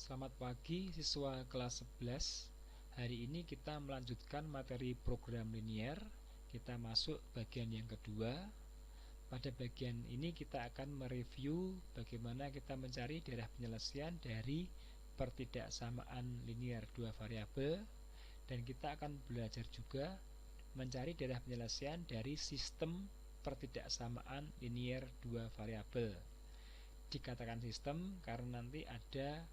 Selamat pagi siswa kelas 11. Hari ini kita melanjutkan materi program linear. Kita masuk bagian yang kedua. Pada bagian ini kita akan mereview bagaimana kita mencari daerah penyelesaian dari pertidaksamaan linear dua variabel, dan kita akan belajar juga mencari daerah penyelesaian dari sistem pertidaksamaan linear dua variabel. Dikatakan sistem karena nanti ada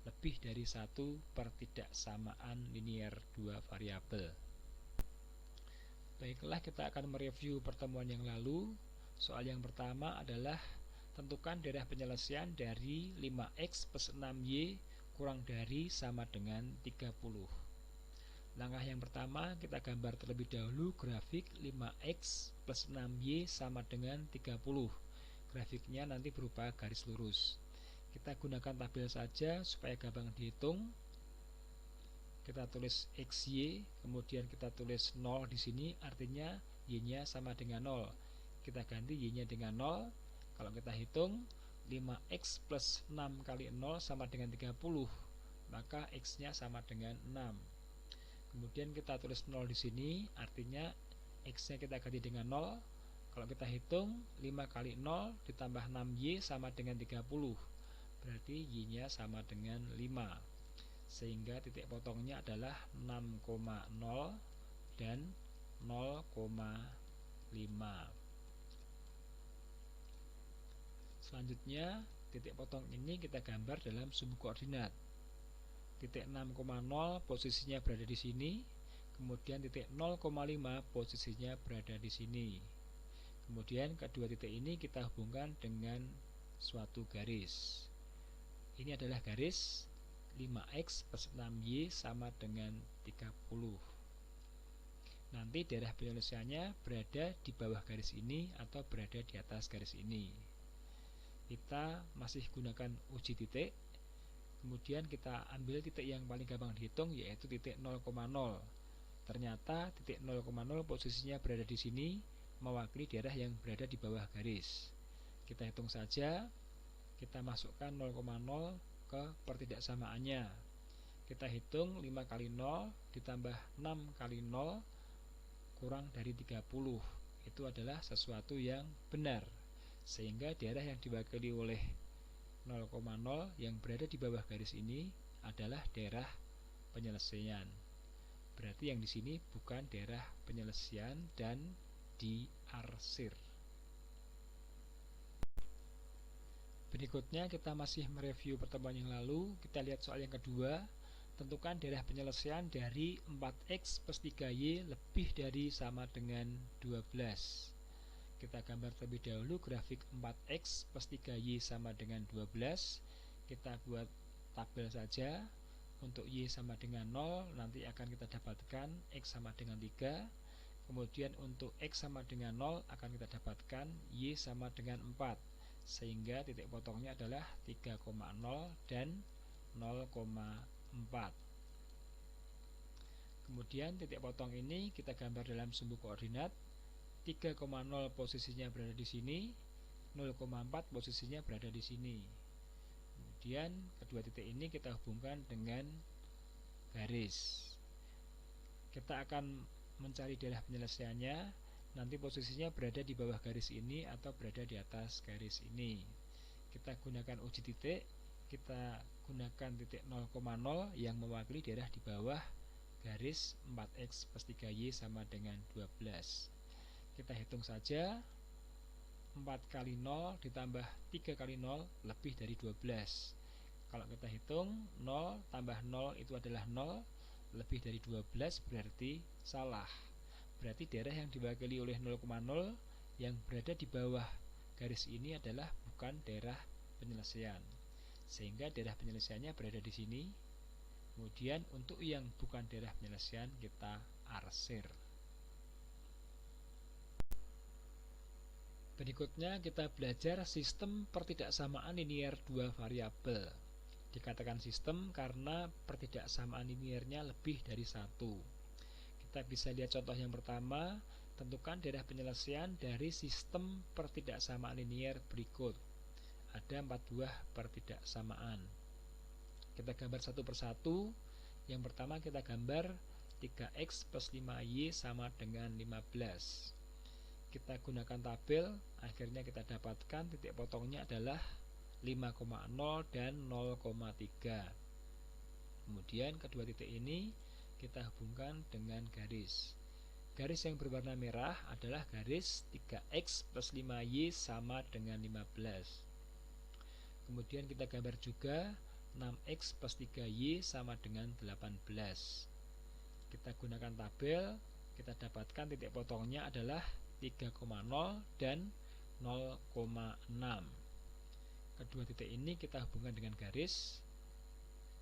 lebih dari satu pertidaksamaan linear dua variabel. Baiklah, kita akan mereview pertemuan yang lalu. Soal yang pertama adalah tentukan daerah penyelesaian dari 5x plus 6y kurang dari sama dengan 30. Langkah yang pertama, kita gambar terlebih dahulu grafik 5x plus 6y sama dengan 30. Grafiknya nanti berupa garis lurus. Kita gunakan tabel saja supaya gampang dihitung. Kita tulis XY, kemudian kita tulis 0 di sini, artinya Y-nya sama dengan 0. Kita ganti Y-nya dengan 0. Kalau kita hitung 5x plus 6 kali 0 sama dengan 30, maka X-nya sama dengan 6. Kemudian kita tulis 0 di sini, artinya X-nya kita ganti dengan 0. Kalau kita hitung 5 kali 0 ditambah 6Y sama dengan 30, berarti Y-nya sama dengan 5, sehingga titik potongnya adalah 6,0 dan 0,5. Selanjutnya, titik potong ini kita gambar dalam sumbu koordinat. Titik 6,0 posisinya berada di sini, kemudian titik 0,5 posisinya berada di sini. Kemudian kedua titik ini kita hubungkan dengan suatu garis. Ini adalah garis 5x plus 6y sama dengan 30. Nanti daerah penyelesaiannya berada di bawah garis ini atau berada di atas garis ini. Kita masih gunakan uji titik. Kemudian kita ambil titik yang paling gampang dihitung, yaitu titik 0,0. Ternyata titik 0,0 posisinya berada di sini, mewakili daerah yang berada di bawah garis. Kita hitung saja. Kita masukkan 0,0 ke pertidaksamaannya. Kita hitung 5 kali 0 ditambah 6 kali 0 kurang dari 30. Itu adalah sesuatu yang benar, sehingga daerah yang diwakili oleh 0,0 yang berada di bawah garis ini adalah daerah penyelesaian. Berarti yang di sini bukan daerah penyelesaian dan diarsir. Berikutnya kita masih mereview pertemuan yang lalu. Kita lihat soal yang kedua. Tentukan daerah penyelesaian dari 4x plus 3y lebih dari sama dengan 12. Kita gambar terlebih dahulu grafik 4x plus 3y sama dengan 12. Kita buat tabel saja. Untuk y sama dengan 0, nanti akan kita dapatkan x sama dengan 3. Kemudian untuk x sama dengan 0 akan kita dapatkan y sama dengan 4. Sehingga titik potongnya adalah 3,0 dan 0,4. Kemudian titik potong ini kita gambar dalam sumbu koordinat. 3,0 posisinya berada di sini, 0,4 posisinya berada di sini. Kemudian kedua titik ini kita hubungkan dengan garis. Kita akan mencari daerah penyelesaiannya. Nanti posisinya berada di bawah garis ini atau berada di atas garis ini. Kita gunakan uji titik. Kita gunakan titik 0,0 yang mewakili daerah di bawah garis 4x plus 3y sama dengan 12. Kita hitung saja. 4 kali 0 ditambah 3 kali 0 lebih dari 12. Kalau kita hitung 0 tambah 0 itu adalah 0, lebih dari 12 berarti salah. Berarti daerah yang diwakili oleh 0,0 yang berada di bawah garis ini adalah bukan daerah penyelesaian, sehingga daerah penyelesaiannya berada di sini. Kemudian untuk yang bukan daerah penyelesaian kita arsir. Berikutnya kita belajar sistem pertidaksamaan linear dua variabel. Dikatakan sistem karena pertidaksamaan linearnya lebih dari satu. Kita bisa lihat contoh yang pertama. Tentukan daerah penyelesaian dari sistem pertidaksamaan linear berikut. Ada 4 buah pertidaksamaan. Kita gambar satu persatu. Yang pertama kita gambar 3x plus 5y sama dengan 15. Kita gunakan tabel, akhirnya kita dapatkan titik potongnya adalah 5,0 dan 0,3. Kemudian kedua titik ini kita hubungkan dengan garis. Garis yang berwarna merah adalah garis 3x plus 5y sama dengan 15. Kemudian kita gambar juga 6x plus 3y sama dengan 18. Kita gunakan tabel, kita dapatkan titik potongnya adalah 3,0 dan 0,6. Kedua titik ini kita hubungkan dengan garis,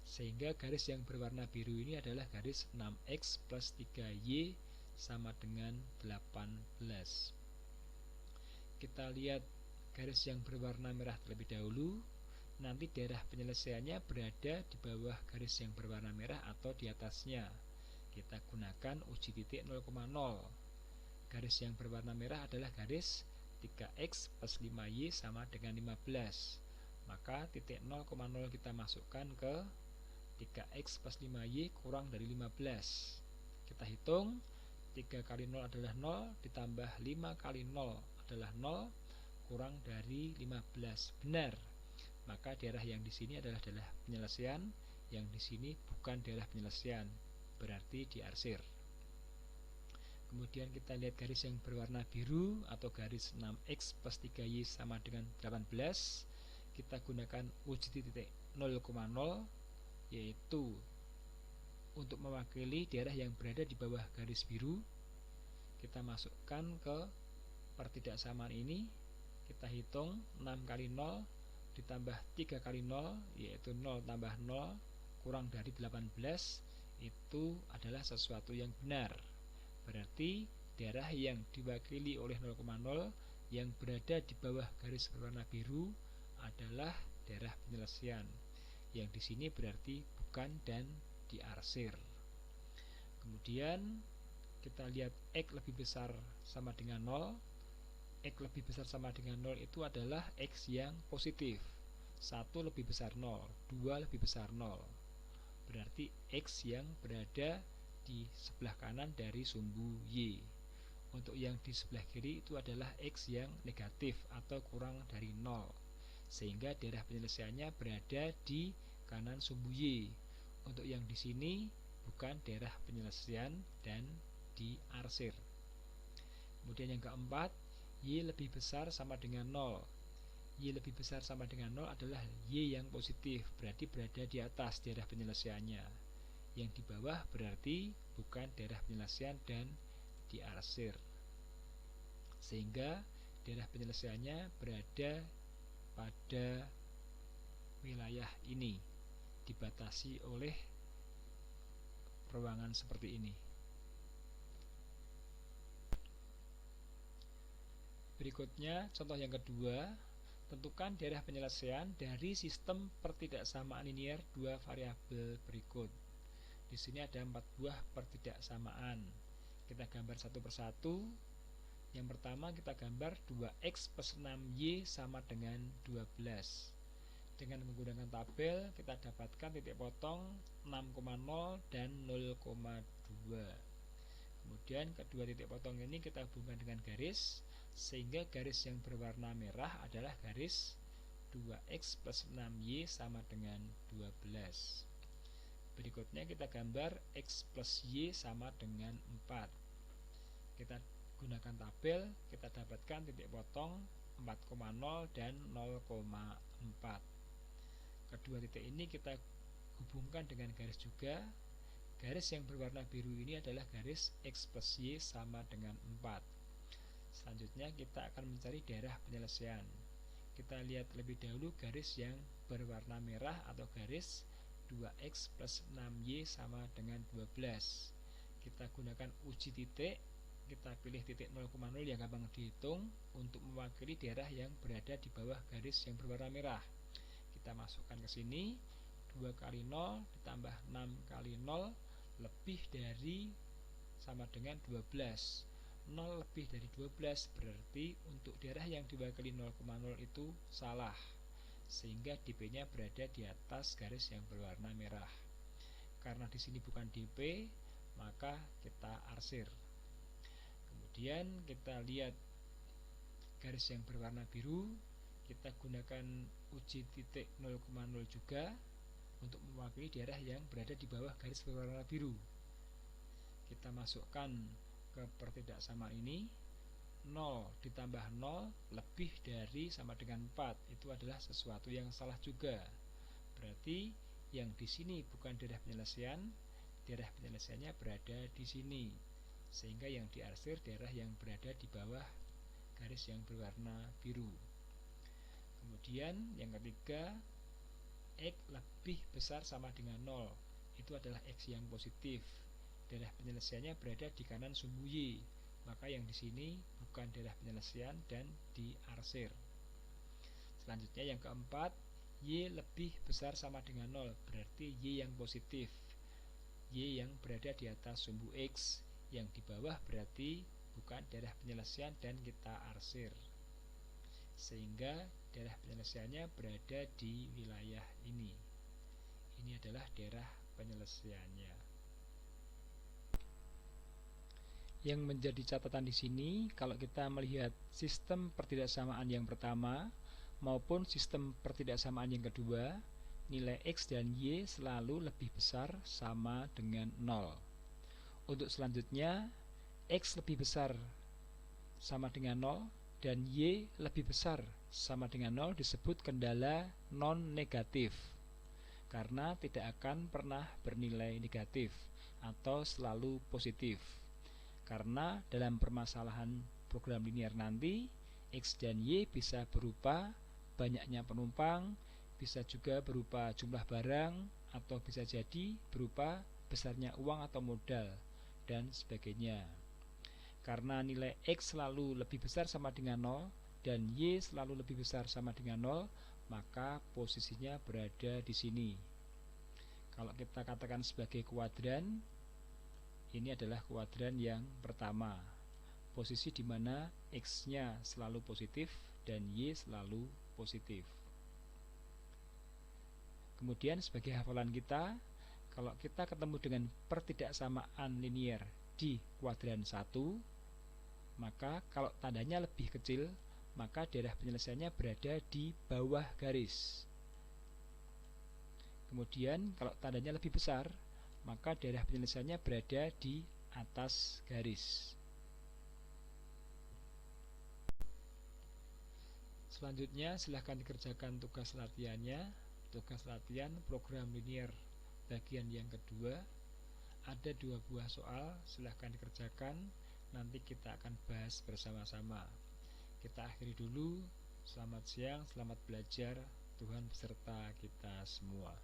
sehingga garis yang berwarna biru ini adalah garis 6x plus 3y sama dengan 18. Kita lihat garis yang berwarna merah terlebih dahulu. Nanti daerah penyelesaiannya berada di bawah garis yang berwarna merah atau di atasnya. Kita gunakan uji titik 0,0. Garis yang berwarna merah adalah garis 3x plus 5y sama dengan 15. Maka titik 0,0 kita masukkan ke 3x plus 5y kurang dari 15. Kita hitung, 3 kali 0 adalah 0, ditambah 5 kali 0 adalah 0, kurang dari 15. Benar. Maka daerah yang di sini adalah daerah penyelesaian, yang di sini bukan daerah penyelesaian, berarti diarsir. Kemudian kita lihat garis yang berwarna biru atau garis 6x plus 3y sama dengan 18. Kita gunakan uji titik 0,0, yaitu untuk mewakili daerah yang berada di bawah garis biru. Kita masukkan ke pertidaksamaan ini. Kita hitung 6 kali 0 ditambah 3 kali 0, yaitu 0 tambah 0 kurang dari 18. Itu adalah sesuatu yang benar. Berarti daerah yang diwakili oleh 0,0 yang berada di bawah garis berwarna biru adalah daerah penyelesaian. Yang di sini berarti bukan dan diarsir. Kemudian kita lihat X lebih besar sama dengan 0. X lebih besar sama dengan 0 itu adalah X yang positif. 1 lebih besar 0, 2 lebih besar 0. Berarti X yang berada di sebelah kanan dari sumbu Y. Untuk yang di sebelah kiri itu adalah X yang negatif atau kurang dari 0. Sehingga daerah penyelesaiannya berada di kanan sumbu Y. Untuk yang di sini bukan daerah penyelesaian dan diarsir. Kemudian yang keempat, Y lebih besar sama dengan 0. Y lebih besar sama dengan 0 adalah Y yang positif, berarti berada di atas daerah penyelesaiannya. Yang di bawah berarti bukan daerah penyelesaian dan diarsir. Sehingga daerah penyelesaiannya berada pada wilayah ini, dibatasi oleh ruangan seperti ini. Berikutnya, contoh yang kedua, tentukan daerah penyelesaian dari sistem pertidaksamaan linier dua variabel berikut. Di sini ada 4 buah pertidaksamaan. Kita gambar satu persatu. Yang pertama kita gambar 2x plus 6y sama dengan 12. Dengan menggunakan tabel kita dapatkan titik potong 6,0 dan 0,2. Kemudian kedua titik potong ini kita hubungkan dengan garis, sehingga garis yang berwarna merah adalah garis 2x plus 6y sama dengan 12. Berikutnya kita gambar x plus y sama dengan 4. Kita gunakan tabel, kita dapatkan titik potong 4,0 dan 0,4. Kedua titik ini kita hubungkan dengan garis juga. Garis yang berwarna biru ini adalah garis x plus y sama dengan 4. Selanjutnya kita akan mencari daerah penyelesaian. Kita lihat lebih dahulu garis yang berwarna merah atau garis 2x plus 6y sama dengan 12. Kita gunakan uji titik. Kita pilih titik 0,0 yang gampang dihitung untuk mewakili daerah yang berada di bawah garis yang berwarna merah. Kita masukkan ke sini, 2 kali 0 ditambah 6 kali 0 lebih dari sama dengan 12. 0 lebih dari 12 berarti untuk daerah yang diwakili 0,0 itu salah, sehingga DP-nya berada di atas garis yang berwarna merah. Karena di sini bukan DP, maka kita arsir. Kemudian kita lihat garis yang berwarna biru, kita gunakan uji titik 0,0 juga untuk mewakili daerah yang berada di bawah garis berwarna biru. Kita masukkan ke pertidaksamaan ini, 0 ditambah 0 lebih dari sama dengan 4. Itu adalah sesuatu yang salah juga. Berarti yang di sini bukan daerah penyelesaiannya berada di sini. Sehingga yang diarsir daerah yang berada di bawah garis yang berwarna biru. Kemudian yang ketiga, X lebih besar sama dengan 0. Itu adalah X yang positif. Daerah penyelesaiannya berada di kanan sumbu Y. Maka yang di sini bukan daerah penyelesaian dan diarsir. Selanjutnya yang keempat, Y lebih besar sama dengan 0. Berarti Y yang positif. Y yang berada di atas sumbu X. Yang di bawah berarti bukan daerah penyelesaian dan kita arsir. Sehingga daerah penyelesaiannya berada di wilayah ini. Ini adalah daerah penyelesaiannya. Yang menjadi catatan di sini, kalau kita melihat sistem pertidaksamaan yang pertama maupun sistem pertidaksamaan yang kedua, nilai X dan Y selalu lebih besar sama dengan 0. Untuk selanjutnya, X lebih besar sama dengan 0 dan Y lebih besar sama dengan 0 disebut kendala non-negatif, karena tidak akan pernah bernilai negatif atau selalu positif. Karena dalam permasalahan program linear nanti, X dan Y bisa berupa banyaknya penumpang, bisa juga berupa jumlah barang, atau bisa jadi berupa besarnya uang atau modal, dan sebagainya. Karena nilai X selalu lebih besar sama dengan 0 dan Y selalu lebih besar sama dengan 0, maka posisinya berada di sini. Kalau kita katakan sebagai kuadran, ini adalah kuadran yang pertama, posisi di mana X-nya selalu positif dan Y selalu positif. Kemudian sebagai hafalan kita, kalau kita ketemu dengan pertidaksamaan linear di kuadran 1, maka kalau tandanya lebih kecil, maka daerah penyelesaiannya berada di bawah garis. Kemudian kalau tandanya lebih besar, maka daerah penyelesaiannya berada di atas garis. Selanjutnya silahkan dikerjakan tugas latihannya. Tugas latihan program linear bagian yang kedua. Ada 2 buah soal, silahkan dikerjakan. Nanti kita akan bahas bersama-sama. Kita akhiri dulu. Selamat siang, selamat belajar. Tuhan beserta kita semua.